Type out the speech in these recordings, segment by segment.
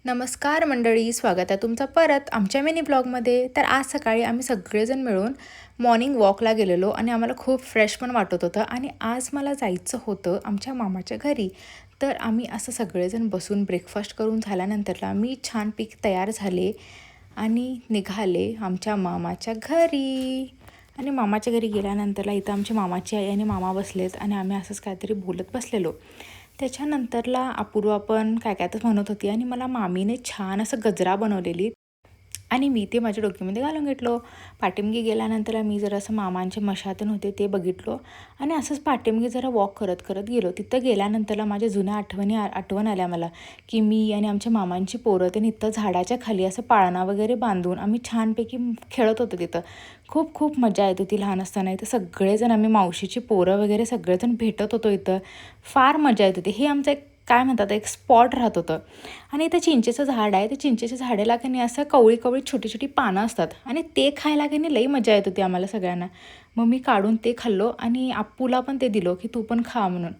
नमस्कार मंडळी, स्वागत आहे तुमचं परत आमच्या मिनी ब्लॉगमध्ये. तर आज सकाळी आम्ही सगळेजण मिळून मॉर्निंग वॉकला गेलेलो आणि आम्हाला खूप फ्रेश पण वाटत होतं. आणि आज मला जायचं होतं आमच्या मामाच्या घरी. तर आम्ही असं सगळेजण बसून ब्रेकफास्ट करून झाल्यानंतरला मी छानपैकी तयार झाले आणि निघाले आमच्या मामाच्या घरी. आणि मामाच्या घरी गेल्यानंतरला इथं आमची मामाची आई आणि मामा बसलेत आणि आम्ही असंच काहीतरी बोलत बसलेलो. त्याच्यानंतरला अपूर्वा पण काय काय तर म्हणत होती आणि मला मामीने छान असं गजरा बनवलेली आणि मी ते माझ्या डोक्यामध्ये घालून घेतलो. पाठीमागे गेल्यानंतर मी जरा असं मामांचे मशातन होते ते बघितलो आणि असंच पाठीमागे जरा वॉक करत करत गेलो. तिथं गेल्यानंतरला माझ्या जुन्या आठवण आल्या मला, की मी आणि आमच्या मामांची पोरं ते इथं झाडाच्या खाली असं पाळणा वगैरे बांधून आम्ही छानपैकी खेळत होतो. तिथं खूप खूप मजा येत होती लहान असताना. इथं सगळेजण आम्ही मावशीची पोरं वगैरे सगळेजण भेटत होतो. इथं फार मजा येत होती. हे आमचं एक काय म्हणतात एक स्पॉट राहत होतं. आणि इथं चिंचेचं झाड आहे. ते चिंचेच्या झाडाला की नाही असं कवळी कवळी छोटी छोटी पानं असतात आणि ते खायला की नाही लई मजा येत होती आम्हाला सगळ्यांना. मग मी काढून ते खाल्लो आणि आप्पूला पण ते दिलो की तू पण खा म्हणून.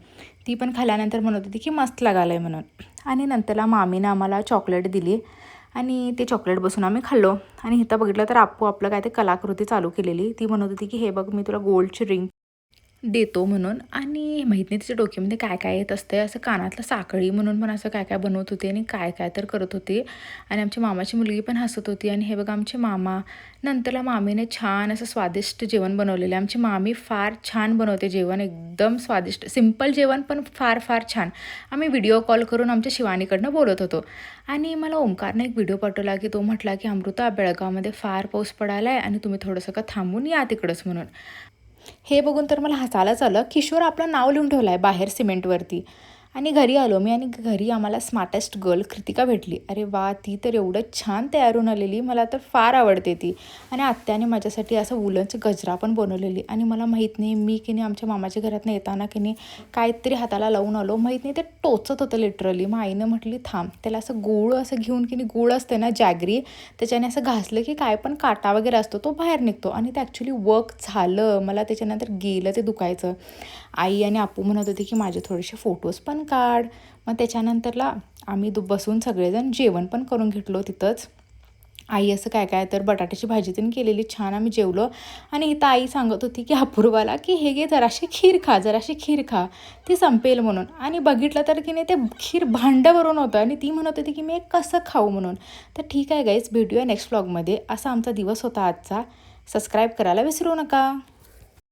ती पण खाल्ल्यानंतर म्हणत होती की मस्त लागालं आहे म्हणून. आणि नंतरला मामीनं आम्हाला चॉकलेट दिली आणि ते चॉकलेट बसून आम्ही खाल्लो. आणि इथं बघितलं तर आप्पू आपलं काय ते कलाकृती चालू केलेली. ती म्हणत होती की हे बघ मी तुला गोल्डची रिंग देतो म्हणून. आणि माहीत नाही तिच्या डोक्यामध्ये काय काय येत असते. असं कानातलं साखळी म्हणून पण असं काय काय बनवत होते आणि काय काय तर करत होते. आणि आमच्या मामाची मुलगी पण हसत होती. आणि हे बघा आमचे मामा. नंतरला मामीने छान असं स्वादिष्ट जेवण बनवलेलं आहे. आमची मामी फार छान बनवते जेवण, एकदम स्वादिष्ट सिंपल जेवण पण फार फार छान. आम्ही व्हिडिओ कॉल करून आमच्या शिवानीकडनं बोलत होतो. आणि मला ओंकारने एक व्हिडिओ पाठवला की तो म्हटला की अमृता बेळगावमध्ये फार पाऊस पडायला आहे आणि तुम्ही थोडंसं का थांबून या तिकडंच म्हणून. हे बघून तर मला हसायलाच आलं. किशोर आपलं नाव लिहून ठेवलं आहे बाहेर सिमेंटवरती. आणि घरी आलो मी आणि घरी आम्हाला स्मार्टेस्ट गर्ल कृतिका भेटली. अरे वा, ती तर एवढं छान तयार होऊन आलेली, मला तर फार आवडते ती. आणि आत्याने माझ्यासाठी असं वुलनचं गजरा पण बनवलेली. आणि मला माहीत नाही मी की नाही आमच्या मामाच्या घरातनं येताना की नाही काहीतरी हाताला लावून आलो, माहीत नाही ते टोचत होतं लिटरली. मग आईनं म्हटली थांब, त्याला असं गूळ असं घेऊन की नाही, गूळ असते ना जॅगरी, त्याच्याने असं घासलं की काय पण काटा वगैरे असतो तो बाहेर निघतो. आणि ते ॲक्च्युली वर्क झालं. मला त्याच्यानंतर गेलं ते दुखायचं. आई आणि आपू म्हणत होती की माझे थोडेसे फोटोज पण काढ. मग त्याच्यानंतरला आम्ही बसून सगळेजण जेवण पण करून घेतलो तिथंच. आई असं काय काय तर बटाट्याची भाजी पण केलेली, छान आम्ही जेवलो. आणि इथं आई सांगत होती की अपूर्वाला की हे घे जराशी खीर खा, जराशी खीर खा, ती संपेल म्हणून. आणि बघितलं तर की नाही ते खीर भांडं भरून होतं आणि ती म्हणत होती की मी कसं खाऊ म्हणून. तर ठीक आहे गाईज, भेटूया नेक्स्ट व्लॉगमध्ये. असा आमचा दिवस होता आजचा. सबस्क्राईब करायला विसरू नका.